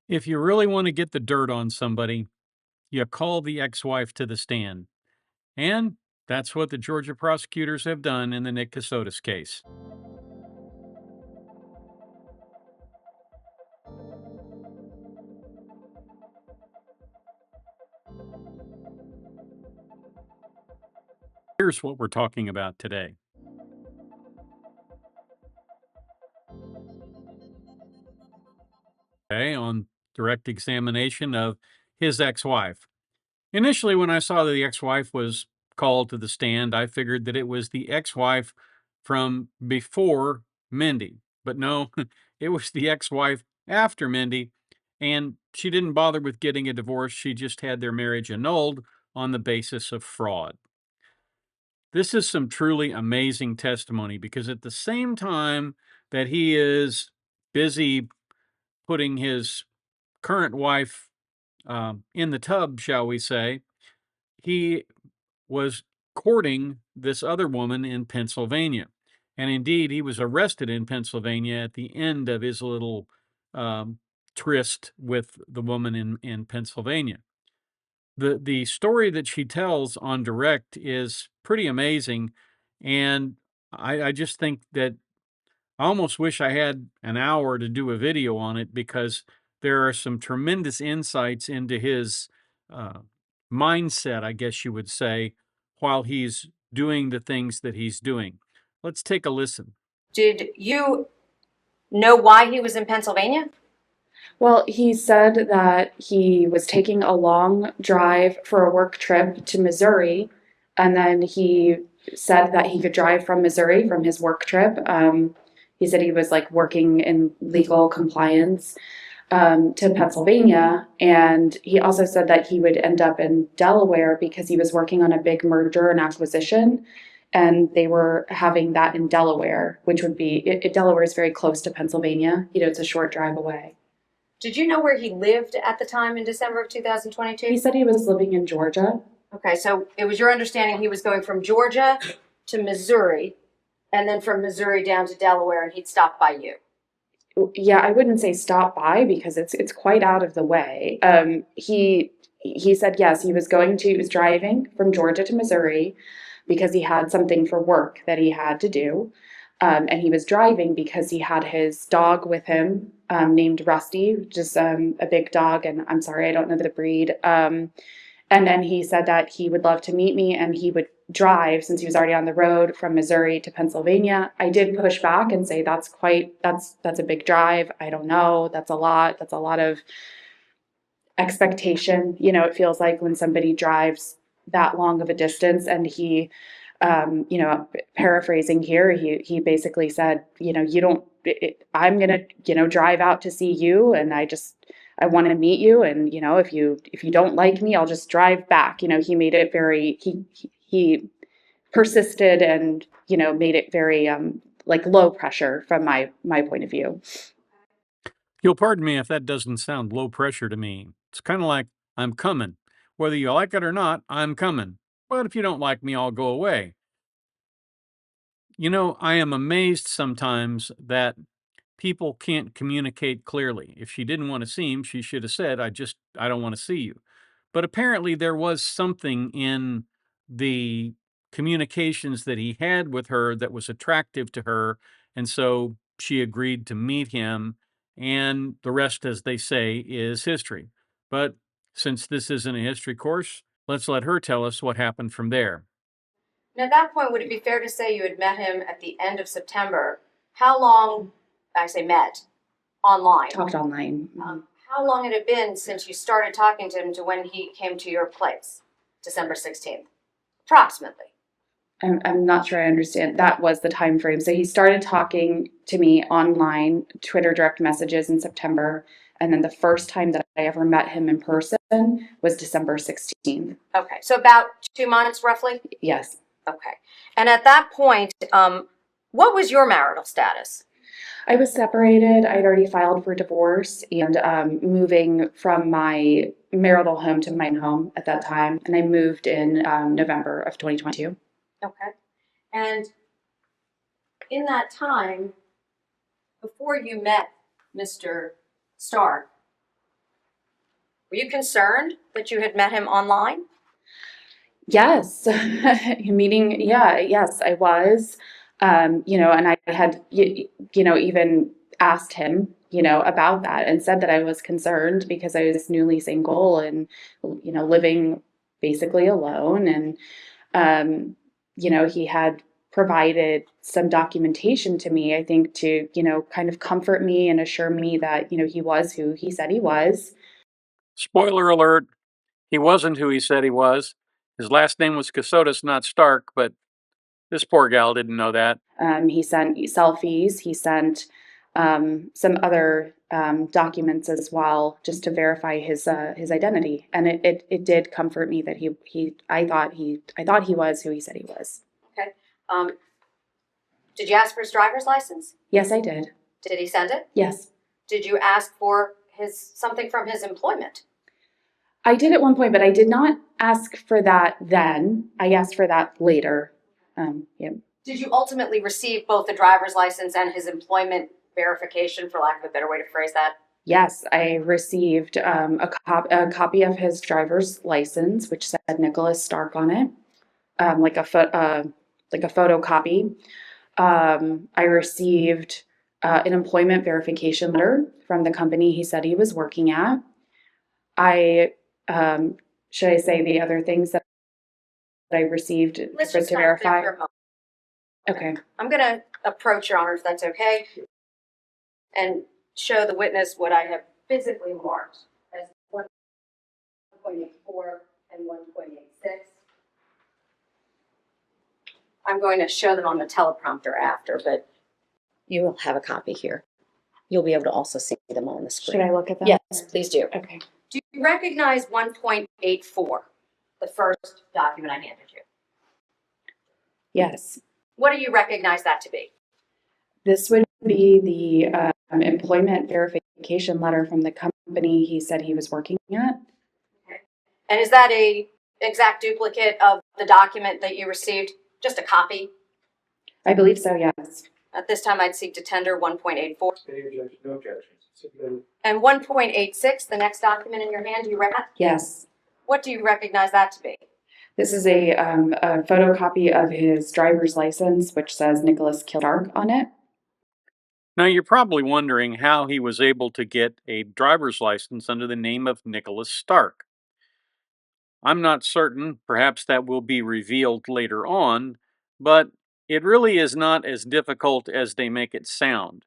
If you really want to get the dirt on somebody, you call the ex-wife to the stand. And that's what the Georgia prosecutors have done in the Nick Kassotis case. Here's what we're talking about today. Okay, on direct examination of his ex-wife. Initially, when I saw that the ex-wife was called to the stand, I figured that it was the ex-wife from before Mindy. But no, it was the ex-wife after Mindy, and she didn't bother with getting a divorce. She just had their marriage annulled on the basis of fraud. This is some truly amazing testimony because at the same time that he is busy putting his current wife in the tub, shall we say, he was courting this other woman in Pennsylvania. And indeed, he was arrested in Pennsylvania at the end of his little um, tryst with the woman in Pennsylvania. The story that she tells on direct is pretty amazing. And I just think that I almost wish I had an hour to do a video on it because there are some tremendous insights into his uh, mindset, I guess you would say, while he's doing the things that he's doing. Let's take a listen. Did you know why he was in Pennsylvania? Well, he said that he was taking a long drive for a work trip to Missouri, and then he said that he could drive from Missouri from his work trip. He said he was like working in legal compliance to Pennsylvania, and he also said that he would end up in Delaware because he was working on a big merger and acquisition, and they were having that in Delaware, which would be Delaware is very close to Pennsylvania. You know, it's a short drive away. Did you know where he lived at the time in December of He 2022? said he was living in Georgia. Okay, so it was your understanding he was going from Georgia to Missouri and then from Missouri down to Delaware and he'd stop by you. Yeah, I wouldn't say stop by because it's quite out of the way. He said yes, he was driving from Georgia to Missouri because he had something for work that he had to do. And he was driving because he had his dog with him, named Rusty, just a big dog. And I'm sorry, I don't know the breed. And then he said that he would love to meet me and he would drive since he was already on the road from Missouri to Pennsylvania. I did push back and say that's a big drive. I don't know. That's a lot. That's a lot of expectation. You know, it feels like when somebody drives that long of a distance and he paraphrasing here, he basically said, you don't, I'm gonna, drive out to see you, and I want to meet you, and if you don't like me, I'll just drive back. He made it very, he persisted, and made it very like low pressure from my point of view. You'll pardon me if that doesn't sound low pressure to me. It's kind of like, I'm coming. Whether you like it or not, I'm coming. But if you don't like me, I'll go away. I am amazed sometimes that people can't communicate clearly. If she didn't want to see him, she should have said, I don't want to see you. But apparently there was something in the communications that he had with her that was attractive to her. And so she agreed to meet him. And the rest, as they say, is history. But since this isn't a history course, let's let her tell us what happened from there. And at that point, would it be fair to say you had met him at the end of September? How long, I say met, online? Talked online. How long had it been since you started talking to him to when he came to your place? December 16th, approximately. I'm not sure I understand. That was the time frame. So he started talking to me online, Twitter direct messages in September. And then the first time that I ever met him in person was December 16th. Okay, so about 2 months roughly? Yes. Okay. And at that point, what was your marital status? I was separated. I'd already filed for divorce and moving from my marital home to my own home at that time. And I moved in November of 2022. Okay. And in that time, before you met Mr. Stark, Were you concerned that you had met him online? Yes, yes, I was. And I had, even asked him, about that and said that I was concerned because I was newly single and, living basically alone. And, he had provided some documentation to me, I think, to, kind of comfort me and assure me that, he was who he said he was. Spoiler alert, he wasn't who he said he was. His last name was Kassotis, not Stark, but this poor gal didn't know that. He sent selfies. He sent some other documents as well, just to verify his identity. And it did comfort me that I thought he was who he said he was. Okay. Did you ask for his driver's license? Yes, I did. Did he send it? Yes. Did you ask for something from his employment? I did at one point, but I did not ask for that then. I asked for that later. Yeah. Did you ultimately receive both the driver's license and his employment verification, for lack of a better way to phrase that? Yes, I received a copy of his driver's license, which said Nicholas Stark on it, like a photocopy. I received an employment verification letter from the company he said he was working at. Should I say the other things that I received Let's to just stop verify? there for a moment. Okay. I'm going to approach Your Honor, if that's okay, and show the witness what I have physically marked as 1.84 and 1.86. I'm going to show them on the teleprompter after, but you will have a copy here. You'll be able to also see them on the screen. Should I look at them? Yes, please do. Okay. Do you recognize 1.84, the first document I handed you? Yes. What do you recognize that to be? This would be the employment verification letter from the company he said he was working at. Okay. And is that a exact duplicate of the document that you received? Just a copy? I believe so, yes. At this time, I'd seek to tender 1.84. No objections. And 1.86, the next document in your hand, do you recognize? Yes. What do you recognize that to be? This is a photocopy of his driver's license, which says Nicholas Stark on it. Now, you're probably wondering how he was able to get a driver's license under the name of Nicholas Stark. I'm not certain, perhaps that will be revealed later on, but it really is not as difficult as they make it sound.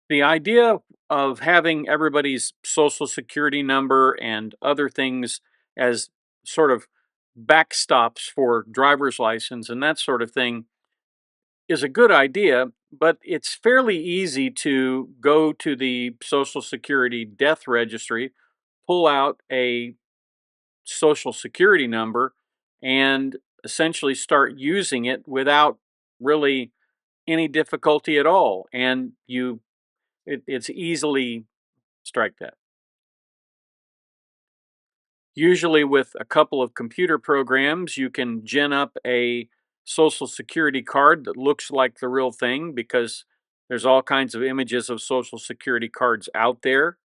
The idea of having everybody's social security number and other things as sort of backstops for driver's license and that sort of thing is a good idea, but it's fairly easy to go to the Social Security death registry, pull out a social security number, and essentially start using it without really any difficulty at all. And it's easily strike that. Usually with a couple of computer programs, you can gen up a social security card that looks like the real thing because there's all kinds of images of social security cards out there.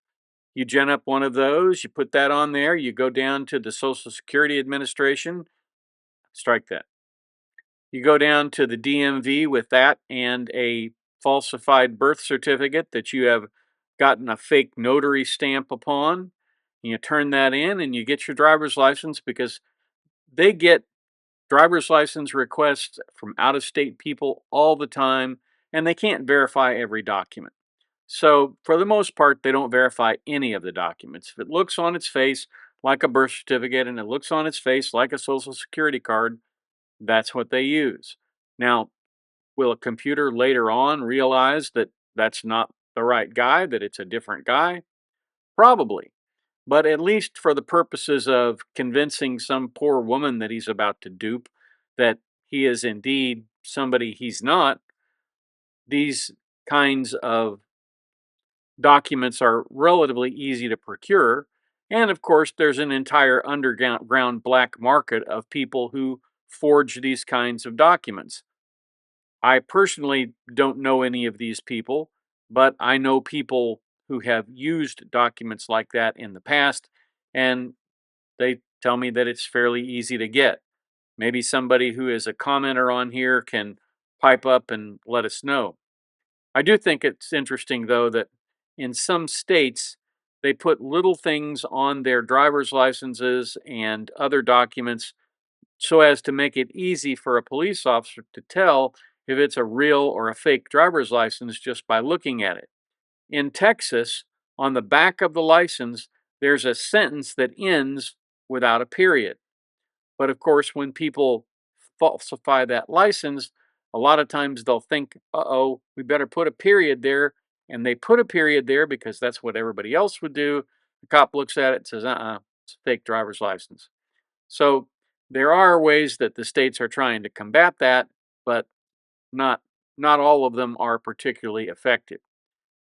You gen up one of those, you put that on there, you go down to the Social Security Administration, strike that. You go down to the DMV with that and a falsified birth certificate that you have gotten a fake notary stamp upon. You turn that in and you get your driver's license because they get driver's license requests from out of state people all the time and they can't verify every document. So, for the most part, they don't verify any of the documents. If it looks on its face like a birth certificate and it looks on its face like a social security card, that's what they use. Now, will a computer later on realize that that's not the right guy, that it's a different guy? Probably. But at least for the purposes of convincing some poor woman that he's about to dupe that he is indeed somebody he's not, these kinds of documents are relatively easy to procure. And of course, there's an entire underground black market of people who forge these kinds of documents. I personally don't know any of these people, but I know people who have used documents like that in the past, and they tell me that it's fairly easy to get. Maybe somebody who is a commenter on here can pipe up and let us know. I do think it's interesting, though, that in some states, they put little things on their driver's licenses and other documents so as to make it easy for a police officer to tell if it's a real or a fake driver's license just by looking at it. In Texas, on the back of the license, there's a sentence that ends without a period. But of course, when people falsify that license, a lot of times they'll think, uh-oh, we better put a period there. And they put a period there because that's what everybody else would do. The cop looks at it and says, it's a fake driver's license. So there are ways that the states are trying to combat that, but not all of them are particularly effective.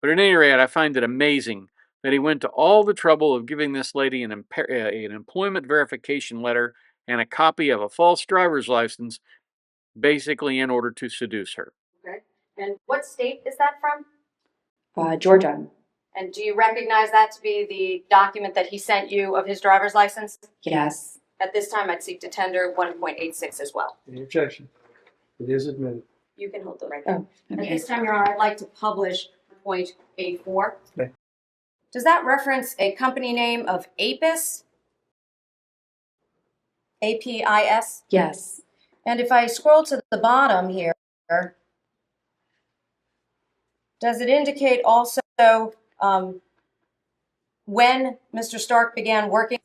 But at any rate, I find it amazing that he went to all the trouble of giving this lady an employment verification letter and a copy of a false driver's license, basically in order to seduce her. Okay. And what state is that from? Georgia. And do you recognize that to be the document that he sent you of his driver's license? Yes. At this time, I'd seek to tender 1.86 as well. Any objection? It is admitted. You can hold it right there. Oh, At okay. this time, Your Honor, I'd like to publish 0.84. Okay. Does that reference a company name of APIS? APIS? Yes. And if I scroll to the bottom here, does it indicate also when Mr. Stark began working?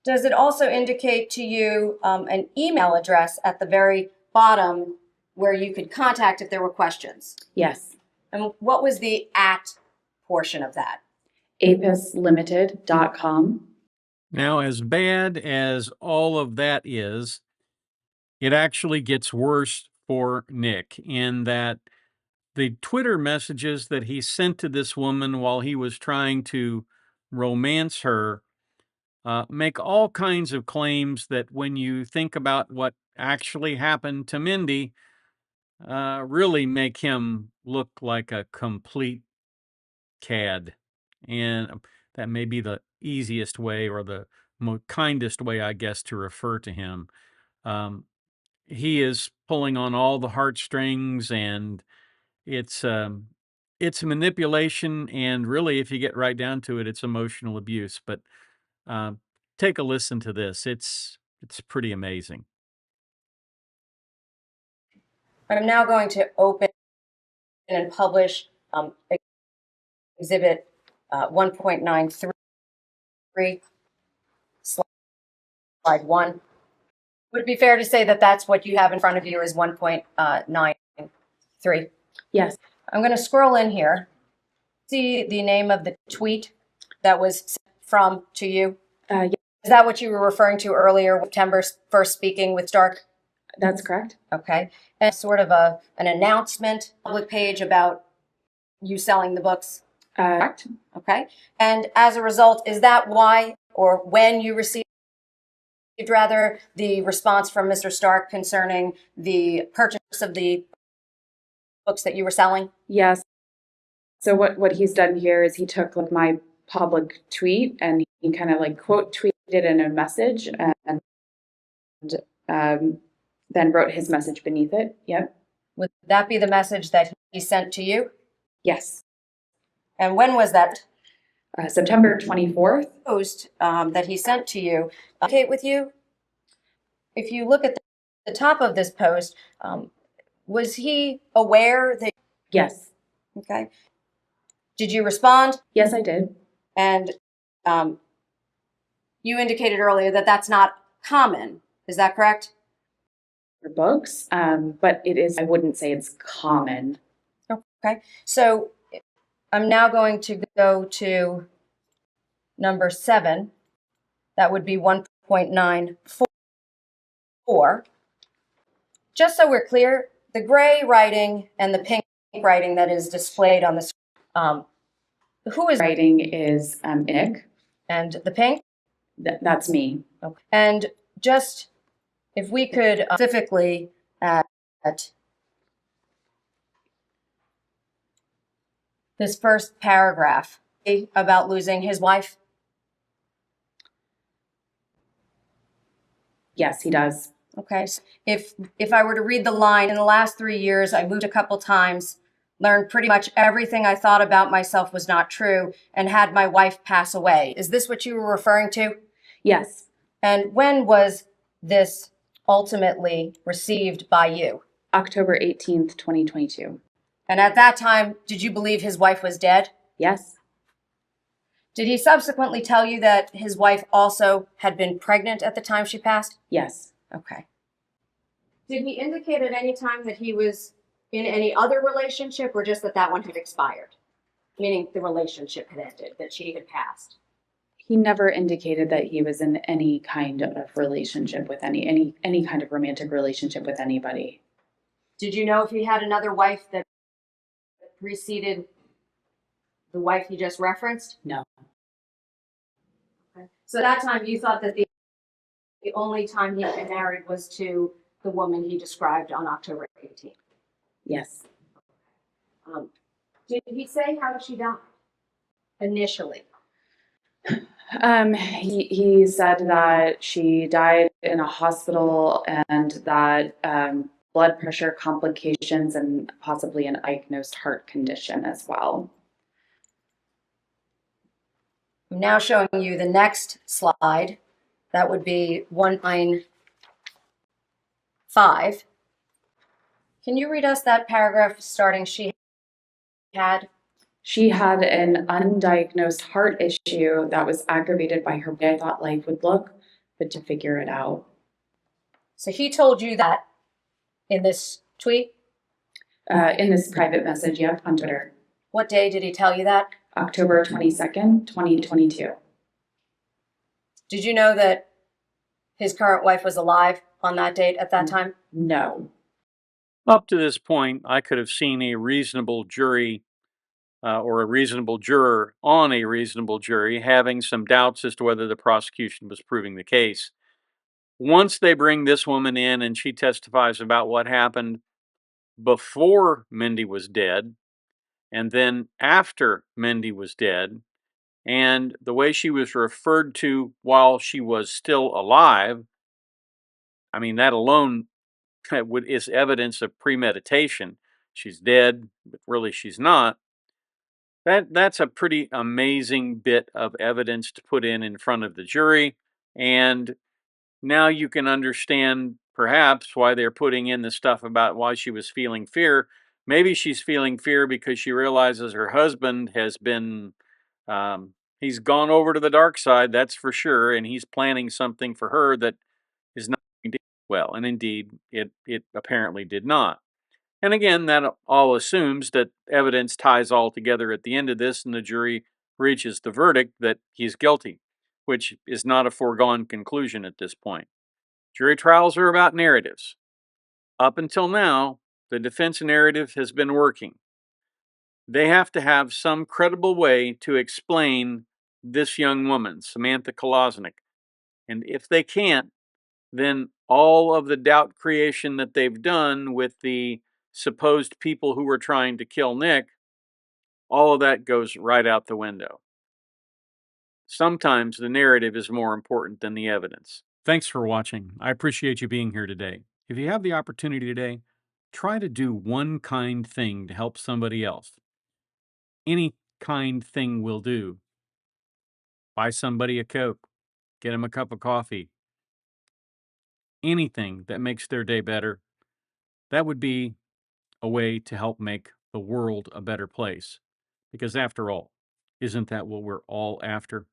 Does it also indicate to you an email address at the very bottom where you could contact if there were questions? Yes. And what was the at portion of that? apislimited.com. Now, as bad as all of that is, it actually gets worse for Nick in that the Twitter messages that he sent to this woman while he was trying to romance her make all kinds of claims that, when you think about what actually happened to Mindy, really make him look like a complete cad. And that may be the easiest way or the kindest way, I guess, to refer to him. He is pulling on all the heartstrings, and it's manipulation, and really, if you get right down to it, it's emotional abuse. But take a listen to this. It's pretty amazing. I'm now going to open and publish Exhibit 1.93, slide 1. Would it be fair to say that that's what you have in front of you is 1.93? Yes. I'm going to scroll in here. See the name of the tweet that was sent from to you? Yeah. Is that what you were referring to earlier, September 1st speaking with Stark? That's correct. Okay. And sort of an announcement, public page about you selling the books? Correct. Okay. And as a result, is that why or when you received rather the response from Mr. Stark concerning the purchase of the books that you were selling? Yes. So what he's done here is he took like my public tweet and he kind of like quote tweeted in a message and then wrote his message beneath it. Yep. Would that be the message that he sent to you? Yes. And when was that? September 24th. Post that he sent to you. Kate, with you, if you look at the top of this post, was he aware that? Yes. Okay. Did you respond? Yes, I did. And you indicated earlier that that's not common. Is that correct? For books, but it is. I wouldn't say it's common. Okay. So I'm now going to go to number 7. That would be 1.94. Just so we're clear, the gray writing and the pink writing that is displayed on the screen, who is Writing is Nick. and the pink? That's me. Okay. And just if we could specifically at this first paragraph about losing his wife. Yes, he does. Okay. So if I were to read the line, in the last 3 years, I moved a couple times, learned pretty much everything I thought about myself was not true, and had my wife pass away. Is this what you were referring to? Yes. And when was this ultimately received by you? October 18th, 2022. And at that time, did you believe his wife was dead? Yes. Did he subsequently tell you that his wife also had been pregnant at the time she passed? Yes. Okay. Did he indicate at any time that he was in any other relationship, or just that that one had expired? Meaning the relationship had ended, that she had passed. He never indicated that he was in any kind of relationship with any kind of romantic relationship with anybody. Did you know if he had another wife that preceded the wife he just referenced? No. Okay. So at that time, you thought that the only time he had been married was to the woman he described on October 18th. Yes. Did he say how she died initially? He said that she died in a hospital and that blood pressure complications and possibly an diagnosed heart condition as well. I'm now showing you the next slide. That would be 195. Can you read us that paragraph starting she had? She had an undiagnosed heart issue that was aggravated by her way I thought life would look, but to figure it out. So he told you that in this tweet? In this private message, yeah, on Twitter. What day did he tell you that? October 22nd, 2022. Did you know that his current wife was alive on that date at that time? No. Up to this point, I could have seen a reasonable jury or a reasonable juror on a reasonable jury having some doubts as to whether the prosecution was proving the case. Once they bring this woman in and she testifies about what happened before Mindy was dead, and then after Mindy was dead, and the way she was referred to while she was still alive, I mean, that alone is evidence of premeditation. She's dead, but really she's not. That's a pretty amazing bit of evidence to put in front of the jury, and now you can understand perhaps why they're putting in the stuff about why she was feeling fear. Maybe she's feeling fear because she realizes her husband has been, he's gone over to the dark side, that's for sure, and he's planning something for her that is not going to end well. And indeed, it apparently did not. And again, that all assumes that evidence ties all together at the end of this and the jury reaches the verdict that he's guilty, which is not a foregone conclusion at this point. Jury trials are about narratives. Up until now, the defense narrative has been working. They have to have some credible way to explain this young woman, Samantha Kolosnik. And if they can't, then all of the doubt creation that they've done with the supposed people who were trying to kill Nick, all of that goes right out the window. Sometimes the narrative is more important than the evidence. Thanks for watching. I appreciate you being here today. If you have the opportunity today, try to do one kind thing to help somebody else. Any kind thing will do. Buy somebody a Coke, get them a cup of coffee. Anything that makes their day better. That would be a way to help make the world a better place. Because after all, isn't that what we're all after?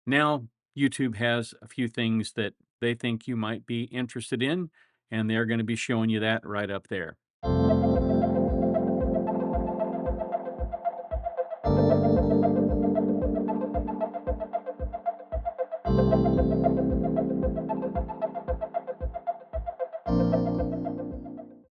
Now, YouTube has a few things that they think you might be interested in, and they're going to be showing you that right up there.